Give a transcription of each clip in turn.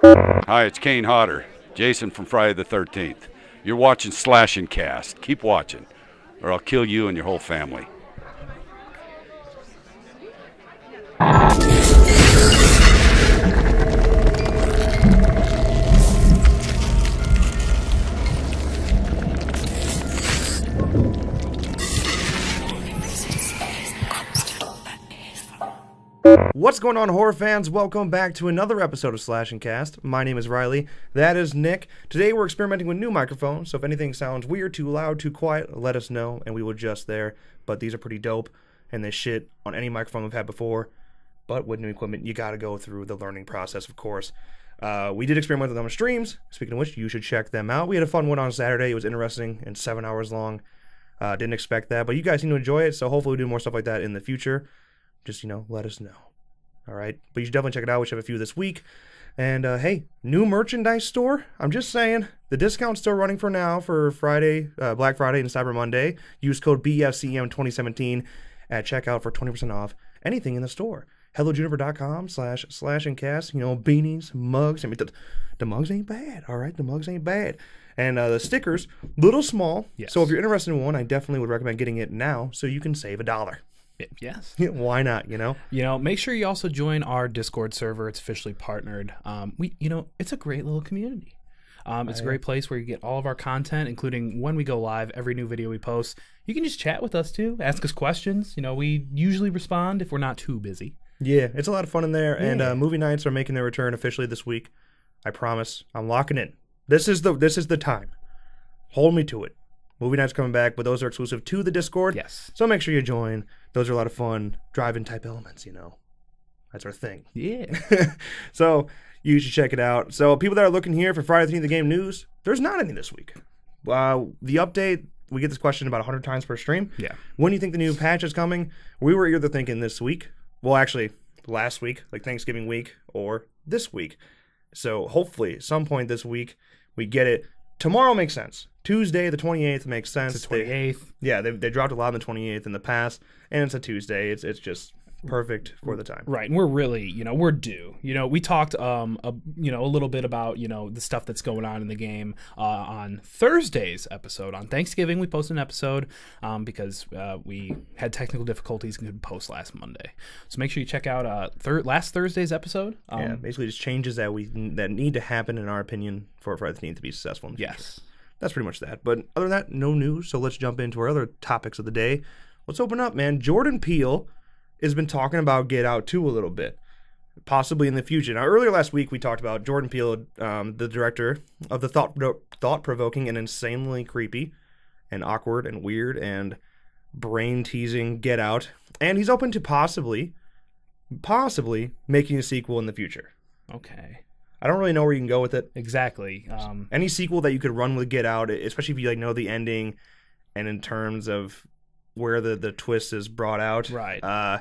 Hi, it's Kane Hodder, Jason from Friday the 13th. You're watching Slash and Cast. Keep watching, or I'll kill you and your whole family. What's going on, horror fans? Welcome back to another episode of Slash and Cast. My name is Riley. That is Nick. Today we're experimenting with new microphones, so if anything sounds weird, too loud, too quiet, let us know and we will adjust there. But these are pretty dope, and they shit on any microphone we've had before. But with new equipment, you gotta go through the learning process, of course. We did experiment with them on streams. Speaking of which, you should check them out. We had a fun one on Saturday. It was interesting and 7 hours long. Didn't expect that, but you guys seem to enjoy it, so hopefully we'll do more stuff like that in the future. Just, let us know. All right, but you should definitely check it out. We should have a few this week. And hey, new merchandise store. I'm just saying, the discount's still running for now for Friday, Black Friday and Cyber Monday. Use code BFCM2017 at checkout for 20% off anything in the store. HelloJuniper.com/slash-and-cast. Beanies, mugs. I mean, the mugs ain't bad. All right, the mugs ain't bad. And the stickers, little small. Yes. So if you're interested in one, I definitely would recommend getting it now so you can save $1. Yes. Why not, Make sure you also join our Discord server. It's officially partnered. It's a great little community. It's a great place where you get all of our content, including when we go live, every new video we post. You can just chat with us too, ask us questions. We usually respond if we're not too busy. Yeah, it's a lot of fun in there. Yeah. And movie nights are making their return officially this week. I promise. I'm locking in. This is the time. Hold me to it. Movie nights coming back, but those are exclusive to the Discord. Yes. So make sure you join. Those are a lot of fun. Drive-in type elements, That's our thing. Yeah. So you should check it out. So people that are looking here for Friday the 13th game news, there's not any this week. The update, we get this question about 100 times per stream. Yeah. When do you think the new patch is coming? We were either thinking this week, well, actually, last week, like Thanksgiving week, or this week. So hopefully, at some point this week, we get it. Tomorrow makes sense. Tuesday, the 28th makes sense. It's the 28th. They dropped a lot on the 28th in the past, and it's a Tuesday. It's just perfect for the time. Right, and we're really, we're due. We talked, a little bit about, the stuff that's going on in the game on Thursday's episode. On Thanksgiving, we posted an episode because we had technical difficulties and couldn't post last Monday. So make sure you check out last Thursday's episode. Basically just changes that need to happen, in our opinion, for Friday the 13th to be successful in the future. Yes. That's pretty much that. But other than that, no news. So let's jump into our other topics of the day. Let's open up, man. Jordan Peele has been talking about Get Out 2 a little bit, possibly in the future. Now, earlier last week, we talked about Jordan Peele, the director of the thought-provoking and insanely creepy and awkward and weird and brain-teasing Get Out. And he's open to possibly making a sequel in the future. Okay. I don't really know where you can go with it. Exactly. Any sequel that you could run with Get Out, especially if you know the ending and in terms of where the twist is brought out. Right.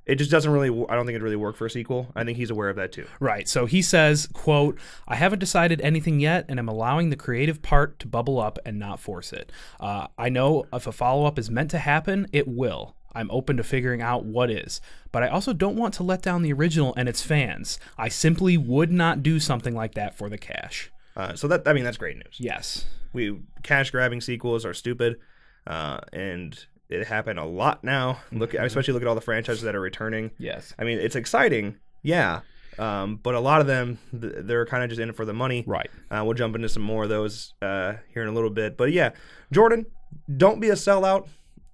It just doesn't really, I don't think it'd really work for a sequel. I think he's aware of that too. Right. So he says, quote, "I haven't decided anything yet, and I'm allowing the creative part to bubble up and not force it. I know if a follow-up is meant to happen, it will. I'm open to figuring out what is. But I also don't want to let down the original and its fans. I simply would not do something like that for the cash." So that's great news. Yes. Cash-grabbing sequels are stupid, and it happened a lot now. Especially look at all the franchises that are returning. Yes. I mean, it's exciting, yeah, but a lot of them, they're kind of just in it for the money. Right. We'll jump into some more of those here in a little bit. But yeah, Jordan, don't be a sellout,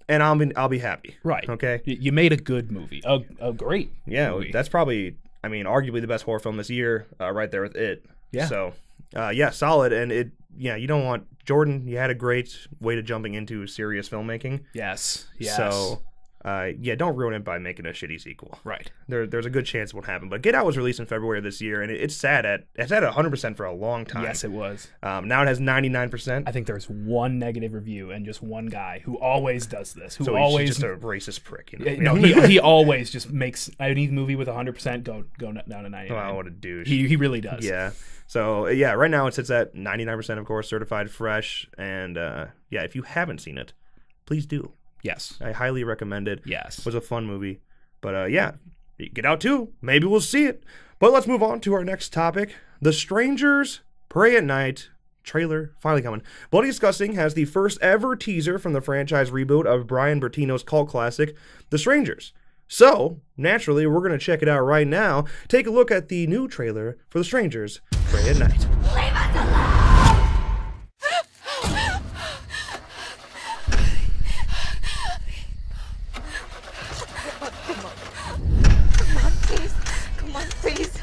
and I'll be happy. Right. Okay. You made a good movie. A great movie. That's probably, arguably the best horror film this year, right there with it. Yeah. So, solid. And you don't want Jordan. You had a great way to jumping into serious filmmaking. Yes. So, don't ruin it by making a shitty sequel. Right. There's a good chance it won't happen. But Get Out was released in February of this year, and it's at 100% for a long time. Yes, it was. Now it has 99%. I think there's one negative review and just one guy who always does this. So he's just a racist prick. No, he always just makes any movie with 100% go down to 99. Wow, what a douche. He really does. Yeah. So, right now it sits at 99%, of course, certified fresh. And, if you haven't seen it, please do. Yes. I highly recommend it. Yes. It was a fun movie. But, Get Out 2. Maybe we'll see it. But let's move on to our next topic. The Strangers Pray at Night trailer finally coming. Bloody Disgusting has the first ever teaser from the franchise reboot of Brian Bertino's cult classic, The Strangers. So, naturally, we're going to check it out right now. Take a look at the new trailer for The Strangers Pray at Night. Leave us alone! Come on, please.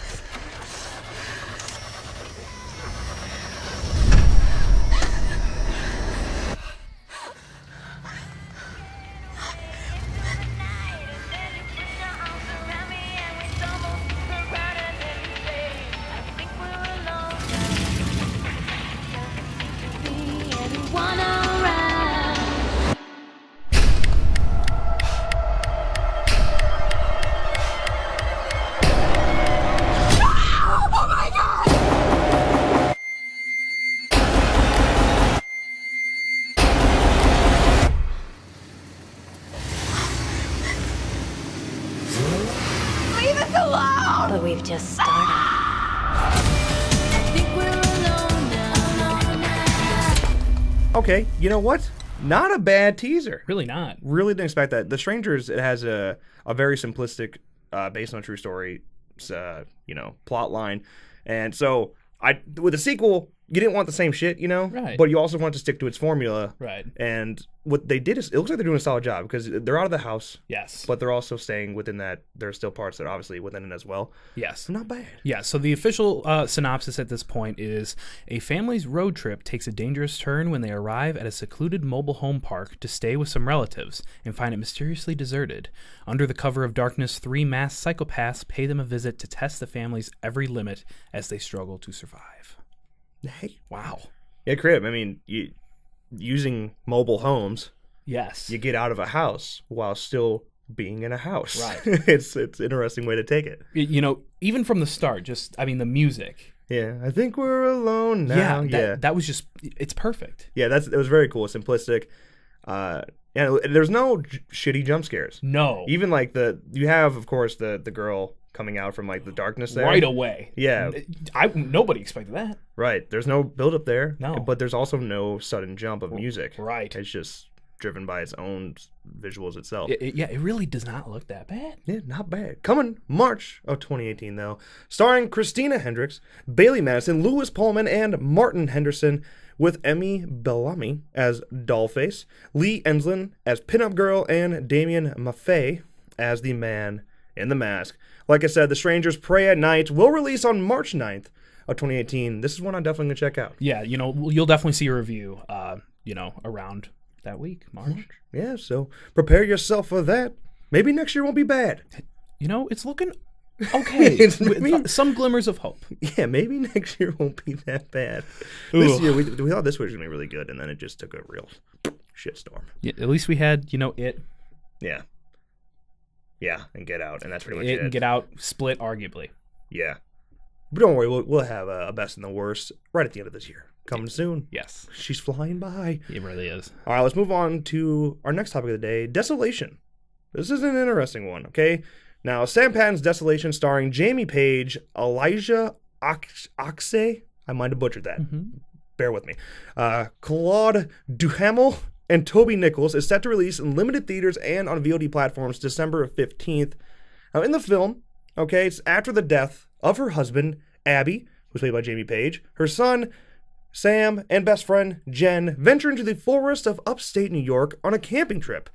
But we've just started. Okay, you know what? Not a bad teaser. Really not. Really didn't expect that. The Strangers, it has a very simplistic, based on a true story, plot line. And so, with the sequel, you didn't want the same shit, Right. But you also want to stick to its formula. Right. And what they did is, it looks like they're doing a solid job because they're out of the house. Yes. But they're also staying within that. There are still parts that are obviously within it as well. Yes. So not bad. Yeah, so the official synopsis at this point is a family's road trip takes a dangerous turn when they arrive at a secluded mobile home park to stay with some relatives and find it mysteriously deserted. Under the cover of darkness, 3 masked psychopaths pay them a visit to test the family's every limit as they struggle to survive. Hey. Wow. Yeah, creative. I mean, using mobile homes, Yes. you get out of a house while still being in a house. Right. It's an interesting way to take it. Even from the start, the music. Yeah, I think we're alone now. That was just, it's perfect. Yeah, it was very cool, simplistic. There's no shitty jump scares. No. Even you have, of course, the girl coming out from the darkness there. Right away. Yeah. Nobody expected that. Right. There's no build up there. No. But there's also no sudden jump of music. Right. It's just driven by its own visuals itself. It really does not look that bad. Yeah, not bad. Coming March of 2018, though. Starring Christina Hendricks, Bailey Madison, Lewis Pullman, and Martin Henderson, with Emmy Bellamy as Dollface, Lee Enslin as Pinup Girl, and Damien Maffei as the Man in the Mask. Like I said, The Strangers Pray at Night will release on March 9th of 2018. This is one I'm definitely going to check out. Yeah, you'll definitely see a review, around that week, March. Yeah, so prepare yourself for that. Maybe next year won't be bad. It's looking okay. Some glimmers of hope. Yeah, maybe next year won't be that bad. This year, we thought this was going to be really good, and then it just took a real shitstorm. Yeah, at least we had, It. Yeah. Yeah, and Get Out, and that's pretty much It it. and Get Out split, arguably. Yeah. But don't worry, we'll have a best and the worst right at the end of this year. Coming soon. Yes. She's flying by. It really is. All right, let's move on to our next topic of the day, Desolation. This is an interesting one, okay? Now, Sam Patton's Desolation, starring Jamie Page, Elijah Oxay. I might have butchered that. Mm-hmm. Bear with me. Claude Duhamel and Toby Nichols is set to release in limited theaters and on VOD platforms December 15th. Now, in the film, okay, it's after the death of her husband, Abby, who's played by Jamie Page, her son, Sam, and best friend, Jen, venture into the forest of upstate New York on a camping trip,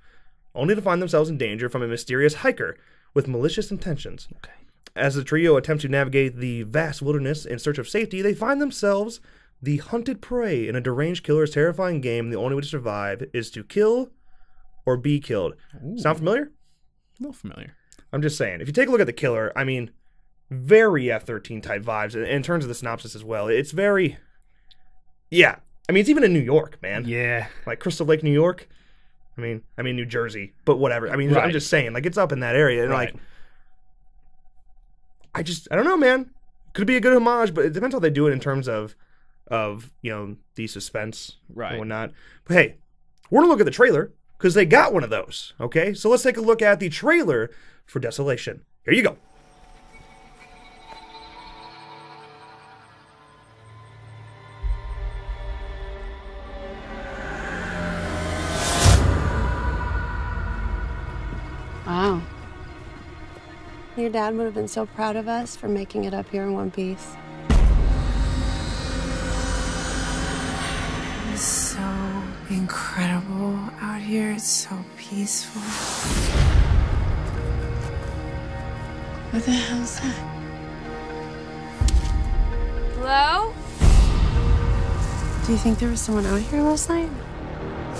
only to find themselves in danger from a mysterious hiker with malicious intentions. Okay. As the trio attempts to navigate the vast wilderness in search of safety, they find themselves the hunted prey in a deranged killer's terrifying game. The only way to survive is to kill or be killed. Ooh. Sound familiar? A little familiar. I'm just saying. If you take a look at the killer, I mean, very F-13 type vibes. And in terms of the synopsis as well, it's very... Yeah. I mean, it's even in New York, man. Yeah. Like Crystal Lake, New York. I mean New Jersey, but whatever. I mean, Right. I'm just saying, it's up in that area. And Right. I don't know, man. Could be a good homage, but it depends how they do it in terms of the suspense Right. and whatnot. But hey, we're gonna look at the trailer because they got one of those. Okay, so let's take a look at the trailer for Desolation. Here you go. Your dad would have been so proud of us for making it up here in one piece. It's so incredible out here. It's so peaceful. What the hell's that? Hello? Do you think there was someone out here last night?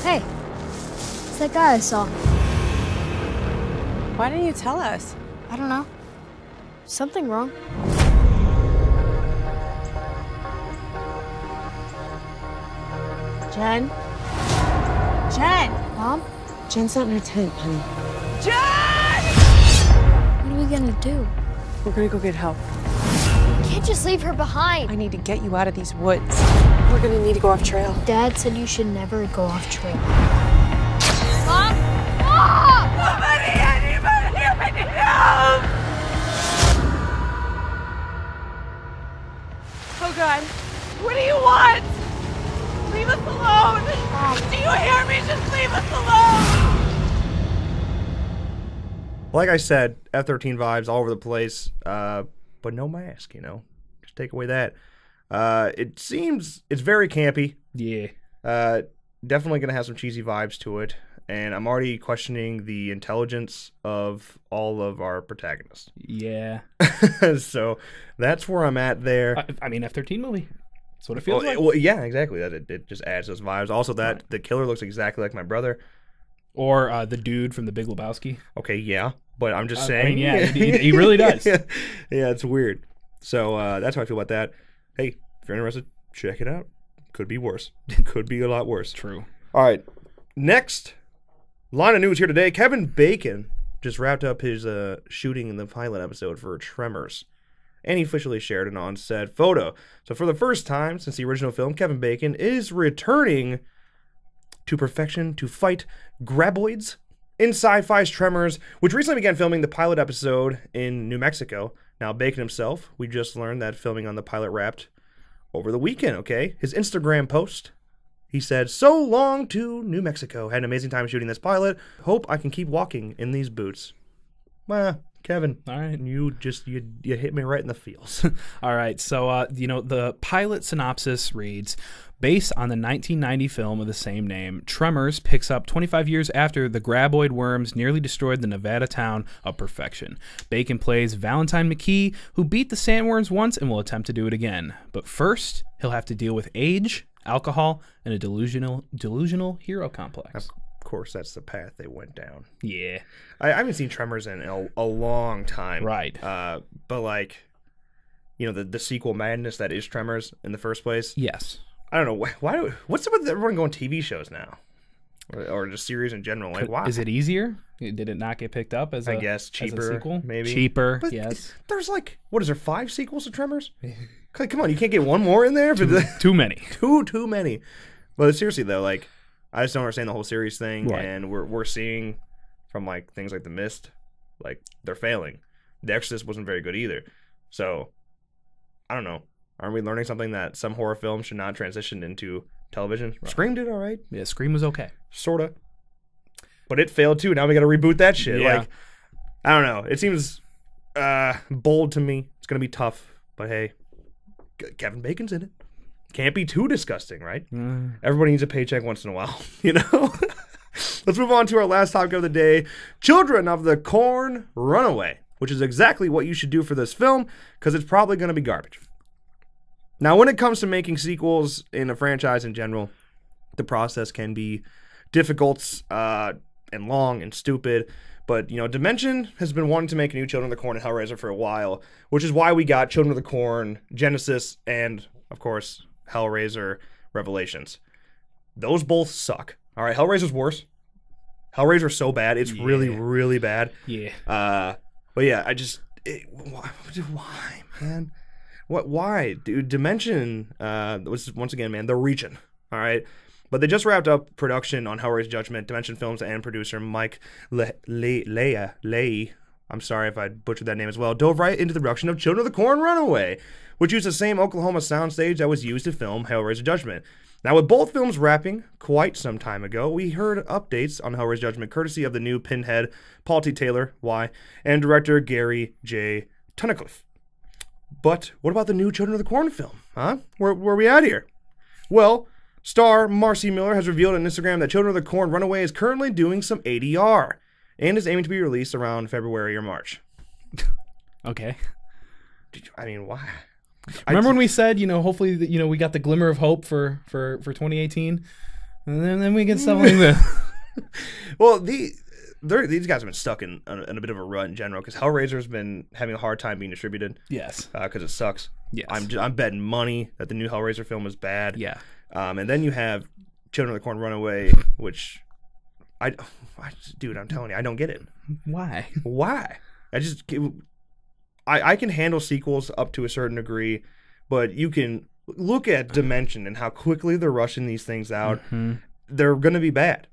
Hey, it's that guy I saw. Why didn't you tell us? I don't know. Something wrong. Jen? Jen! Mom, Jen's not in her tent, honey. what are we gonna do? We're gonna go get help. Can't just leave her behind. I need to get you out of these woods. We're gonna need to go off trail. Dad said you should never go off trail. Mom? Mom! Anybody help! Oh God, what do you want? Leave us alone! Do you hear me? Just leave us alone! Like I said, F-13 vibes all over the place, but no mask, you know. Just take away that. It seems it's very campy. Yeah. Definitely going to have some cheesy vibes to it. And I'm already questioning the intelligence of all of our protagonists. Yeah. So that's where I'm at there. I mean, F-13 movie. That's what it feels like. Well, yeah, exactly. That it just adds those vibes. Also, that the killer looks exactly like my brother. Or the dude from The Big Lebowski. Okay, yeah, but I'm just I saying. mean, yeah, he really does. Yeah, it's weird. So that's how I feel about that. Hey, if you're interested, check it out. Could be worse. Could be a lot worse. True. All right, next line of news here today. Kevin Bacon just wrapped up his shooting in the pilot episode for Tremors. And he officially shared an on-set photo. So for the first time since the original film, Kevin Bacon is returning to perfection to fight graboids in Sci-Fi's Tremors, which recently began filming the pilot episode in New Mexico. Now, Bacon himself, we just learned that filming on the pilot wrapped over the weekend, okay? His Instagram post, he said, "So long to New Mexico. Had an amazing time shooting this pilot. Hope I can keep walking in these boots." Well, Kevin, All right. you hit me right in the feels. All right. So, the pilot synopsis reads, based on the 1990 film of the same name, Tremors picks up 25 years after the graboid worms nearly destroyed the Nevada town of Perfection. Bacon plays Valentine McKee, who beat the sandworms once and will attempt to do it again. But first, he'll have to deal with age, alcohol, and a delusional hero complex. Of course, that's the path they went down. Yeah. I haven't seen Tremors in a long time. Right. But like, the sequel madness that is Tremors in the first place. Yes. I don't know what's up with everyone going TV shows now, or just series in general. Like, why? Is it easier? Did it not get picked up as I guess cheaper, as a sequel? maybe Cheaper. But yes. There's like, what is there? 5 sequels to Tremors? Come on, you can't get one more in there. Too many. Too many. But seriously though, like, I just don't understand the whole series thing, Right. and we're seeing from like things like The Mist, like they're failing. The Exorcist wasn't very good either. So I don't know. Aren't we learning something that some horror films should not transition into television? Right. Scream did all right, Yeah, Scream was okay. sorta, but it failed too. Now we got to reboot that shit. Yeah. Like, I don't know. It seems bold to me. It's gonna be tough, but hey, Kevin Bacon's in it. Can't be too disgusting, right? Everybody needs a paycheck once in a while, you know? Let's move on to our last topic of the day. Children of the Corn Runaway, which is exactly what you should do for this film, because it's probably going to be garbage. Now, when it comes to making sequels in a franchise in general, the process can be difficult and long and stupid. But, Dimension has been wanting to make a new Children of the Corn and Hellraiser for a while, which is why we got Children of the Corn, Genesis, and, of course, Hellraiser Revelations. Those both suck. All right, Hellraiser's worse. Hellraiser's so bad. It's really, really bad. Yeah. But yeah, why, man? Why? Dude, Dimension was, once again, man, they're reaching. All right? But they just wrapped up production on Hellraiser Judgment. Dimension Films and producer Mike Leahy I'm sorry if I butchered that name as well, dove right into the production of Children of the Corn Runaway, which used the same Oklahoma soundstage that was used to film Hellraiser Judgment. Now, with both films wrapping quite some time ago, we heard updates on Hellraiser Judgment courtesy of the new Pinhead, Paul T. Taylor, and director Gary J. Tunnicliffe. But what about the new Children of the Corn film, huh? Where are we at here? Well, star Marcy Miller has revealed on Instagram that Children of the Corn Runaway is currently doing some ADR and is aiming to be released around February or March. Okay. I mean, why? Remember when we said, hopefully, we got the glimmer of hope for 2018, and then we get something like this. Well, these guys have been stuck in a bit of a rut in general because Hellraiser's been having a hard time being distributed. Yes. Because it sucks. Yes. I'm betting money that the new Hellraiser film is bad. Yeah. And then you have Children of the Corn Runaway, which dude, I'm telling you, I don't get it. Why? I can handle sequels up to a certain degree, but you can look at Dimension and how quickly they're rushing these things out. Mm-hmm. They're going to be bad.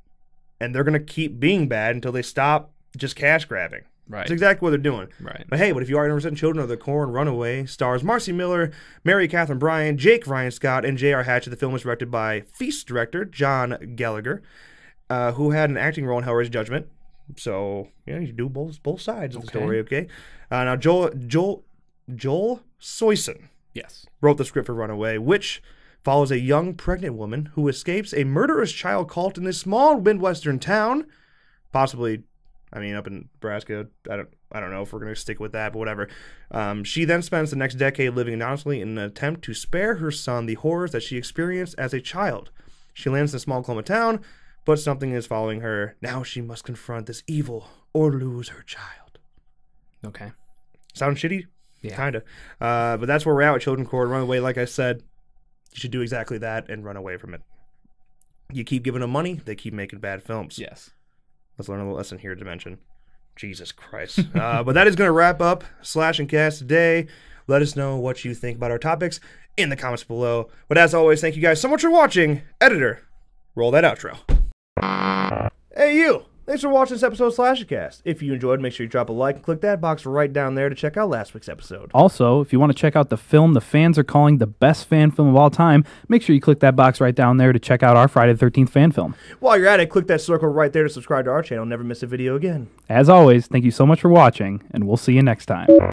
And they're going to keep being bad until they stop just cash grabbing. Right. That's exactly what they're doing. Right. But hey, if you are interested in Children of the Corn Runaway, stars Marcy Miller, Mary Catherine Bryan, Jake Ryan Scott, and J.R. Hatchett. The film was directed by Feast director John Gallagher, who had an acting role in Hellraiser Judgment. So, you do both sides of the story, okay? Now, Joel Soyson wrote the script for Runaway, which follows a young pregnant woman who escapes a murderous child cult in a small Midwestern town, possibly, up in Nebraska. I don't know if we're going to stick with that, but whatever. She then spends the next decade living anonymously in an attempt to spare her son the horrors that she experienced as a child. She lands in a small Oklahoma town, but something is following her. Now she must confront this evil or lose her child. Okay. Sound shitty? Yeah. Kind of. But that's where we're at with Children of the Corn Runaway. Like I said, you should do exactly that and run away from it. You keep giving them money, they keep making bad films. Yes. Let's learn a little lesson here, Dimension. Jesus Christ. But that is going to wrap up Slash and Cast today. Let us know what you think about our topics in the comments below. But as always, thank you guys so much for watching. Editor, roll that outro. Hey, you! Thanks for watching this episode of Slash and Cast. If you enjoyed, make sure you drop a like and click that box right down there to check out last week's episode. Also, if you want to check out the film the fans are calling the best fan film of all time, make sure you click that box right down there to check out our Friday the 13th fan film. While you're at it, click that circle right there to subscribe to our channel. Never miss a video again. As always, thank you so much for watching, and we'll see you next time.